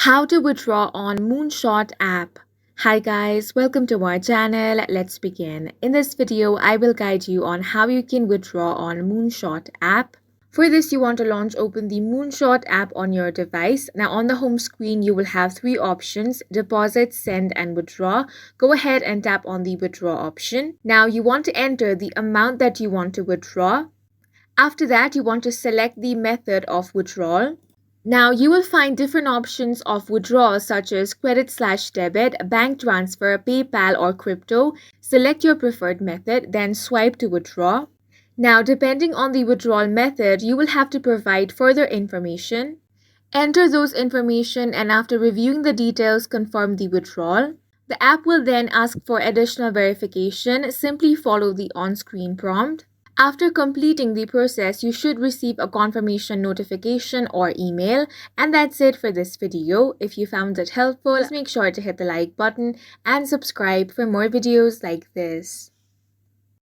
How to withdraw on Moonshot app. Hi guys, welcome to our channel. Let's begin. In this video, I will guide you on how you can withdraw on Moonshot app. For this, you want to open the Moonshot app on your device. Now on the home screen, you will have three options: deposit, send, and withdraw. Go ahead and tap on the withdraw option. Now you want to enter the amount that you want to withdraw. After that, you want to select the method of withdrawal. Now you will find different options of withdrawal such as credit/debit, bank transfer, PayPal or crypto. Select your preferred method, then swipe to withdraw. Now depending on the withdrawal method, you will have to provide further information. Enter those information and after reviewing the details, confirm the withdrawal. The app will then ask for additional verification. Simply follow the on-screen prompt. After completing the process, you should receive a confirmation notification or email. And that's it for this video. If you found it helpful, please make sure to hit the like button and subscribe for more videos like this.